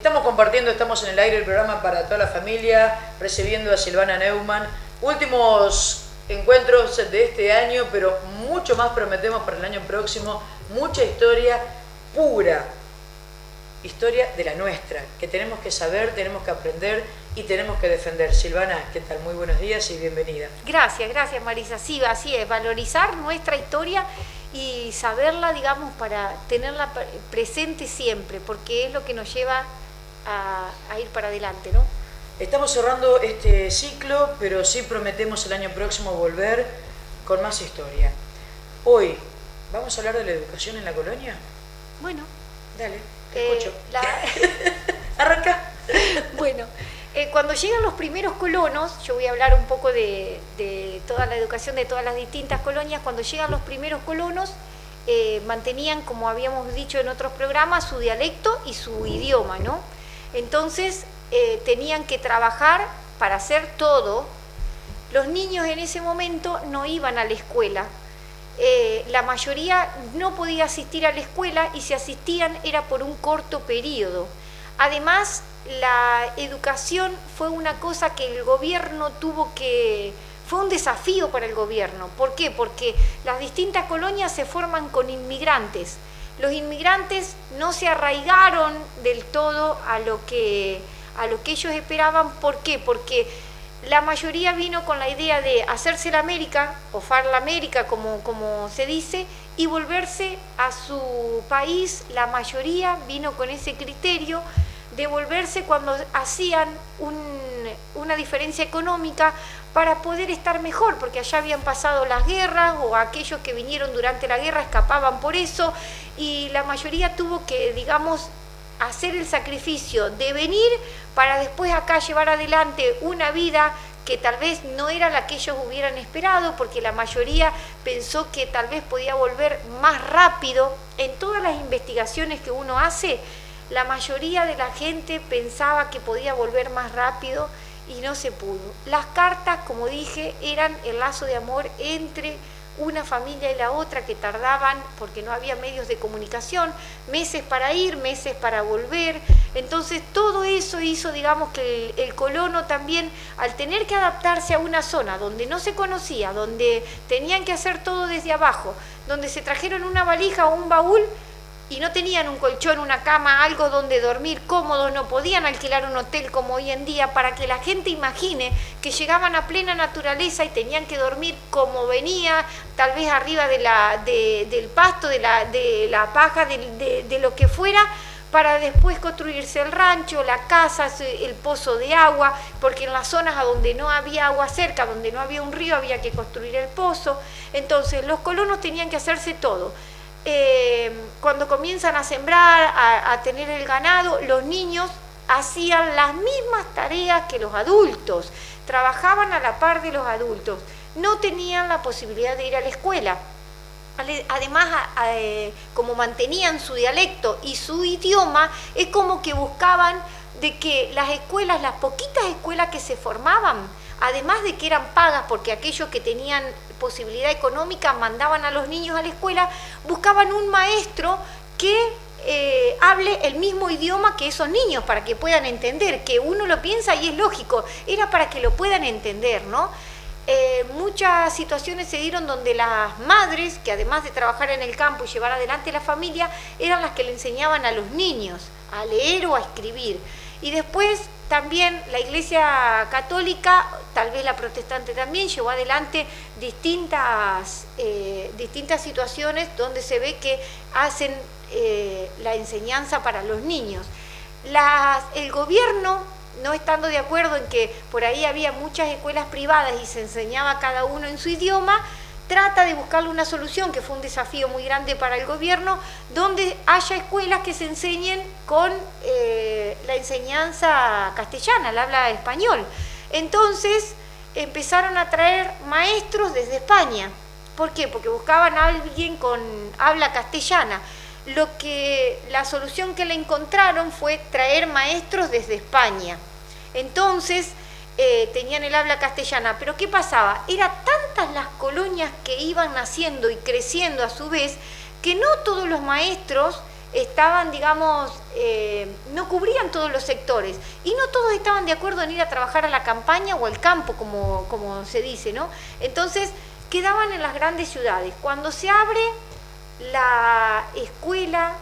Estamos compartiendo, estamos en el aire el programa para toda la familia, recibiendo a Silvana Neumann. Últimos encuentros de este año, pero mucho más prometemos para el año próximo. Mucha historia pura, historia de la nuestra, que tenemos que saber, tenemos que aprender y tenemos que defender. Silvana, ¿qué tal? Muy buenos días y bienvenida. Gracias Marisa. Sí, así es, valorizar nuestra historia y saberla, digamos, para tenerla presente siempre, porque es lo que nos lleva a ir para adelante, ¿no? Estamos cerrando este ciclo, pero sí prometemos el año próximo volver con más historia. Hoy, ¿vamos a hablar de la educación en la colonia? Bueno. Dale, te escucho. Arranca. Bueno, cuando llegan los primeros colonos, yo voy a hablar un poco de toda la educación de todas las distintas colonias. Cuando llegan los primeros colonos, mantenían, como habíamos dicho en otros programas, su dialecto y su idioma, ¿no? Entonces tenían que trabajar para hacer todo. Los niños en ese momento no iban a la escuela. La mayoría no podía asistir a la escuela y si asistían era por un corto periodo. Además, la educación fue una cosa que el gobierno fue un desafío para el gobierno. ¿Por qué? Porque las distintas colonias se forman con inmigrantes. Los inmigrantes no se arraigaron del todo a lo que ellos esperaban. ¿Por qué? Porque la mayoría vino con la idea de hacerse la América, o far la América como se dice, y volverse a su país. La mayoría vino con ese criterio de volverse cuando hacían una diferencia económica para poder estar mejor, porque allá habían pasado las guerras o aquellos que vinieron durante la guerra escapaban por eso y la mayoría tuvo que, digamos, hacer el sacrificio de venir para después acá llevar adelante una vida que tal vez no era la que ellos hubieran esperado, porque la mayoría pensó que tal vez podía volver más rápido. En todas las investigaciones que uno hace, la mayoría de la gente pensaba que podía volver más rápido y no se pudo. Las cartas, como dije, eran el lazo de amor entre una familia y la otra, que tardaban, porque no había medios de comunicación, meses para ir, meses para volver. Entonces todo eso hizo, digamos, que el colono también, al tener que adaptarse a una zona donde no se conocía, donde tenían que hacer todo desde abajo, donde se trajeron una valija o un baúl y no tenían un colchón, una cama, algo donde dormir cómodos, no podían alquilar un hotel como hoy en día, para que la gente imagine que llegaban a plena naturaleza y tenían que dormir como venía, tal vez arriba del pasto, de la paja, de lo que fuera, para después construirse el rancho, la casa, el pozo de agua, porque en las zonas a donde no había agua cerca, donde no había un río, había que construir el pozo. Entonces los colonos tenían que hacerse todo. Cuando comienzan a sembrar, a tener el ganado, los niños hacían las mismas tareas que los adultos, trabajaban a la par de los adultos, no tenían la posibilidad de ir a la escuela. Además, como mantenían su dialecto y su idioma, es como que buscaban de que las escuelas, las poquitas escuelas que se formaban, además de que eran pagas porque aquellos que tenían posibilidad económica mandaban a los niños a la escuela, buscaban un maestro que hable el mismo idioma que esos niños para que puedan entender, que uno lo piensa y es lógico, era para que lo puedan entender, ¿no? Muchas situaciones se dieron donde las madres, que además de trabajar en el campo y llevar adelante la familia, eran las que le enseñaban a los niños a leer o a escribir. Y después también la Iglesia Católica, tal vez la protestante también, llevó adelante distintas situaciones donde se ve que hacen la enseñanza para los niños. El gobierno, no estando de acuerdo en que por ahí había muchas escuelas privadas y se enseñaba cada uno en su idioma, trata de buscarle una solución, que fue un desafío muy grande para el gobierno, donde haya escuelas que se enseñen con la enseñanza castellana, el habla español. Entonces empezaron a traer maestros desde España. ¿Por qué? Porque buscaban a alguien con habla castellana. La solución que le encontraron fue traer maestros desde España. Entonces tenían el habla castellana, pero ¿qué pasaba? Eran tantas las colonias que iban naciendo y creciendo a su vez, que no todos los maestros estaban, digamos, no cubrían todos los sectores y no todos estaban de acuerdo en ir a trabajar a la campaña o al campo, como se dice, ¿no? Entonces quedaban en las grandes ciudades. Cuando se abre la escuela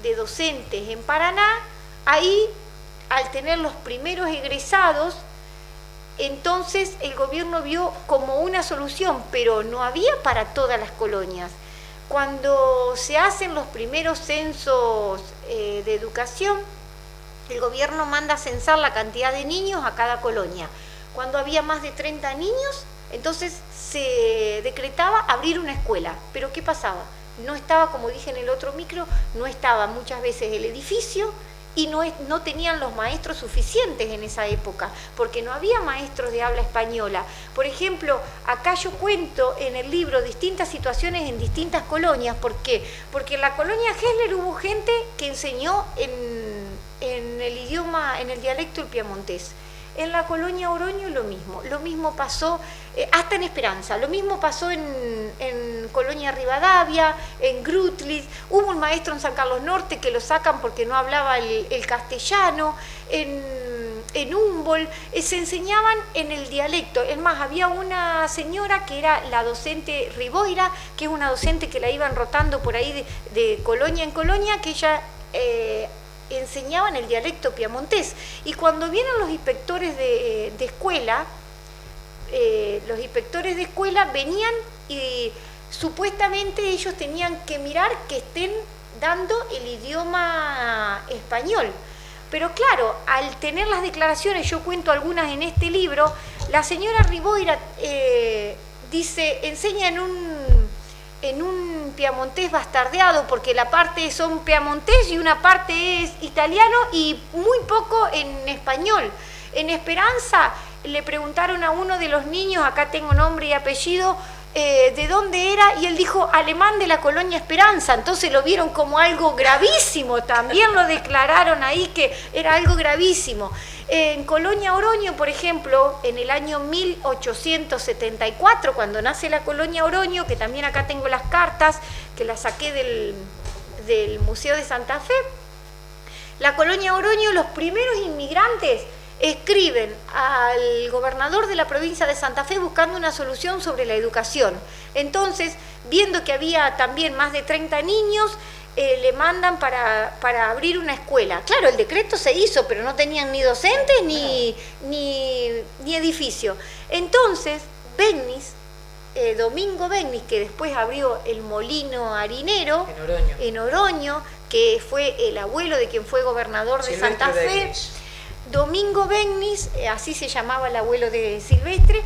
de docentes en Paraná, ahí, al tener los primeros egresados, entonces el gobierno vio como una solución, pero no había para todas las colonias. Cuando se hacen los primeros censos de educación, el gobierno manda a censar la cantidad de niños a cada colonia. Cuando había más de 30 niños, entonces se decretaba abrir una escuela. Pero ¿qué pasaba? No estaba, como dije en el otro micro, no estaba muchas veces el edificio y no tenían los maestros suficientes en esa época, porque no había maestros de habla española. Por ejemplo, acá yo cuento en el libro distintas situaciones en distintas colonias. ¿Por qué? Porque en la colonia Hessler hubo gente que enseñó en el idioma, en el dialecto el piamontés. En la colonia Oroño lo mismo pasó, hasta en Esperanza, lo mismo pasó en Colonia Rivadavia, en Grutlis, hubo un maestro en San Carlos Norte que lo sacan porque no hablaba el castellano, en Humboldt, se enseñaban en el dialecto. Es más, había una señora que era la docente Riboira, que es una docente que la iban rotando por ahí de colonia en colonia, que ella enseñaban el dialecto piamontés. Y cuando vienen los inspectores de escuela, venían y supuestamente ellos tenían que mirar que estén dando el idioma español. Pero claro, al tener las declaraciones, yo cuento algunas en este libro, la señora Riboira dice, enseña en un piamontés bastardeado, porque la parte son piamontés y una parte es italiano y muy poco en español. En Esperanza le preguntaron a uno de los niños, acá tengo nombre y apellido, de dónde era, y él dijo alemán de la colonia Esperanza. Entonces lo vieron como algo gravísimo, también lo declararon ahí que era algo gravísimo. En Colonia Oroño, por ejemplo, en el año 1874, cuando nace la Colonia Oroño, que también acá tengo las cartas, que las saqué del Museo de Santa Fe, la Colonia Oroño, los primeros inmigrantes escriben al gobernador de la provincia de Santa Fe buscando una solución sobre la educación. Entonces, viendo que había también más de 30 niños, le mandan para abrir una escuela. Claro, el decreto se hizo, pero no tenían ni docentes ni edificio. Entonces, Begnis, Domingo Begnis, que después abrió el molino harinero en Oroño, que fue el abuelo de quien fue gobernador de Santa Fe, Domingo Begnis, así se llamaba el abuelo de Silvestre,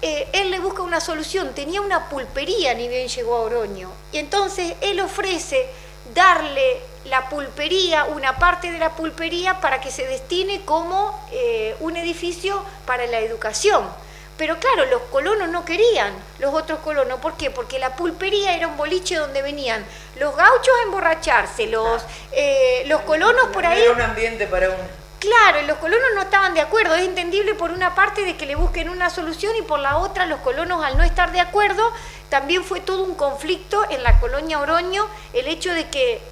él le busca una solución. Tenía una pulpería ni bien llegó a Oroño, y entonces él ofrece darle la pulpería, una parte de la pulpería, para que se destine como un edificio para la educación. Pero claro, los colonos no querían, los otros colonos. ¿Por qué? Porque la pulpería era un boliche donde venían los gauchos a emborracharse, los colonos por ahí. Era un ambiente para un... Claro, los colonos no estaban de acuerdo. Es entendible por una parte de que le busquen una solución, y por la otra los colonos, al no estar de acuerdo, también fue todo un conflicto en la colonia Oroño, el hecho de que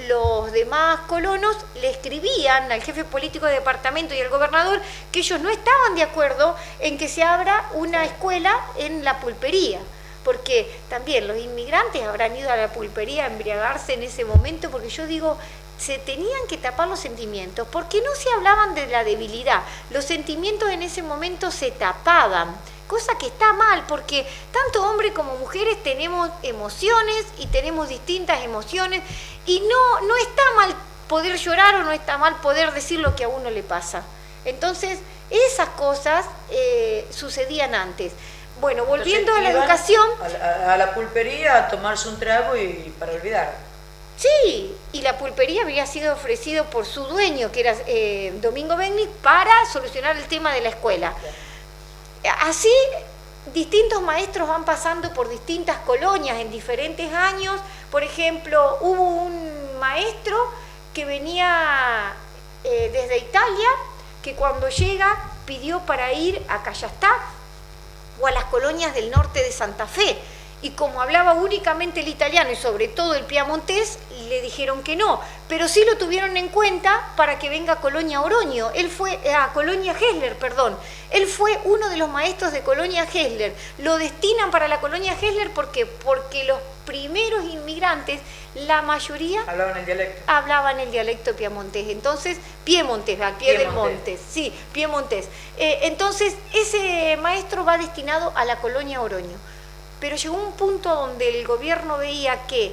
los demás colonos le escribían al jefe político de departamento y al gobernador que ellos no estaban de acuerdo en que se abra una escuela en la pulpería. Porque también los inmigrantes habrán ido a la pulpería a embriagarse en ese momento, porque yo digo, se tenían que tapar los sentimientos, porque no se hablaban de la debilidad. Los sentimientos en ese momento se tapaban, cosa que está mal, porque tanto hombres como mujeres tenemos emociones y tenemos distintas emociones, y no está mal poder llorar o no está mal poder decir lo que a uno le pasa. Entonces, esas cosas sucedían antes. Bueno, volviendo a la educación... A la pulpería a tomarse un trago y para olvidar. Sí, y la pulpería había sido ofrecido por su dueño, que era Domingo Begnis, para solucionar el tema de la escuela. Así, distintos maestros van pasando por distintas colonias en diferentes años. Por ejemplo, hubo un maestro que venía desde Italia, que cuando llega pidió para ir a Callastá o a las colonias del norte de Santa Fe. y como hablaba únicamente el italiano y sobre todo el piamontés, le dijeron que no, pero sí lo tuvieron en cuenta para que venga a Colonia Oroño. Él fue a Colonia Gessler, perdón. Él fue uno de los maestros de Colonia Gessler. Lo destinan para la Colonia Gessler porque los primeros inmigrantes, la mayoría hablaban el dialecto piamontés. Entonces, piemontés, al pie del monte. Sí, piemontés. Entonces, ese maestro va destinado a la Colonia Oroño. Pero llegó un punto donde el gobierno veía que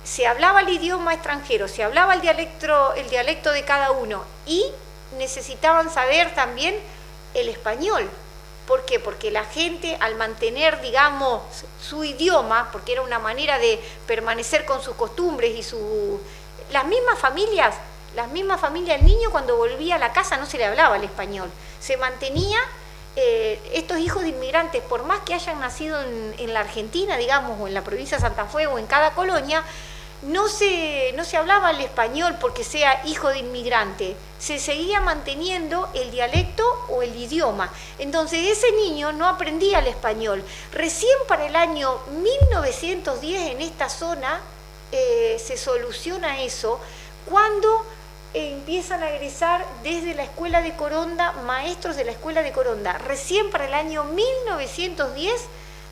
se hablaba el idioma extranjero, se hablaba el dialecto de cada uno y necesitaban saber también el español. ¿Por qué? Porque la gente, al mantener, digamos, su idioma, porque era una manera de permanecer con sus costumbres y las mismas familias, el niño cuando volvía a la casa no se le hablaba el español, se mantenía. Estos hijos de inmigrantes, por más que hayan nacido en la Argentina, digamos, o en la provincia de Santa Fe o en cada colonia, no se hablaba el español porque sea hijo de inmigrante, se seguía manteniendo el dialecto o el idioma. Entonces ese niño no aprendía el español. Recién para el año 1910 en esta zona se soluciona eso, cuando empiezan a egresar desde la escuela de Coronda, maestros de la escuela de Coronda. Recién para el año 1910,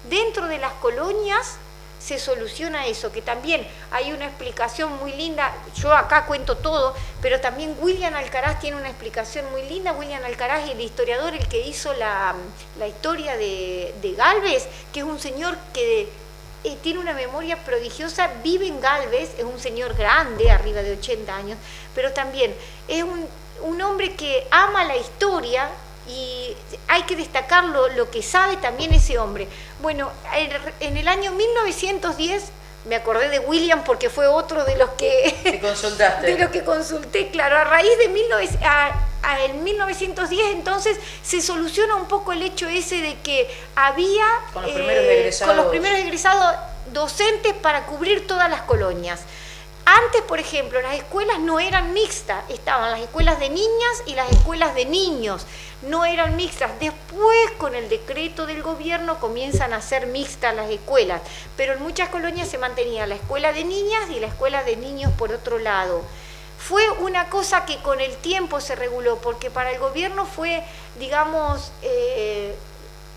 dentro de las colonias, se soluciona eso, que también hay una explicación muy linda. Yo acá cuento todo, pero también William Alcaraz tiene una explicación muy linda. William Alcaraz, el historiador, el que hizo la historia de Galvez, que es un señor que tiene una memoria prodigiosa, vive en Galvez, es un señor grande, arriba de 80 años, pero también es un hombre que ama la historia y hay que destacar lo que sabe también ese hombre. Bueno, en el año 1910, me acordé de William porque fue otro de los que consultaste. De los que consulté, claro, a raíz de en 1910 entonces se soluciona un poco el hecho ese de que había con los primeros egresados docentes para cubrir todas las colonias. Antes, por ejemplo, las escuelas no eran mixtas, estaban las escuelas de niñas y las escuelas de niños, no eran mixtas. Después, con el decreto del gobierno, comienzan a ser mixtas las escuelas, pero en muchas colonias se mantenía la escuela de niñas y la escuela de niños por otro lado. Fue una cosa que con el tiempo se reguló, porque para el gobierno fue, digamos,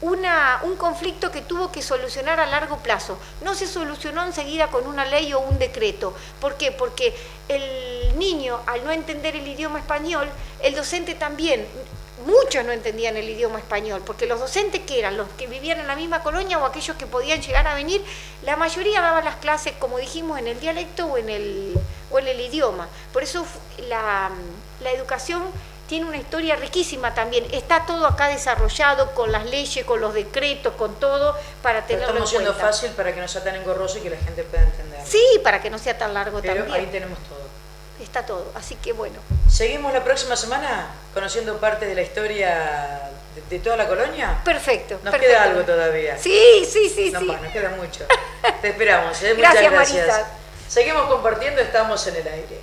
un conflicto que tuvo que solucionar a largo plazo. No se solucionó enseguida con una ley o un decreto. ¿Por qué? Porque el niño, al no entender el idioma español, el docente también, muchos no entendían el idioma español, porque los docentes que eran los que vivían en la misma colonia o aquellos que podían llegar a venir, la mayoría daban las clases, como dijimos, en el dialecto o en el idioma. Por eso la educación tiene una historia riquísima también. Está todo acá desarrollado con las leyes, con los decretos, con todo, para tenerlo en cuenta. Estamos siendo fácil para que no sea tan engorroso y que la gente pueda entender. Sí, para que no sea tan largo también. Pero ahí tenemos todo. Está todo, así que bueno. ¿Seguimos la próxima semana conociendo parte de la historia de toda la colonia? Perfecto. Nos queda algo todavía. Sí. Nos queda mucho. Te esperamos, ¿eh? Gracias, Muchas gracias. Marisa. Seguimos compartiendo, estamos en el aire.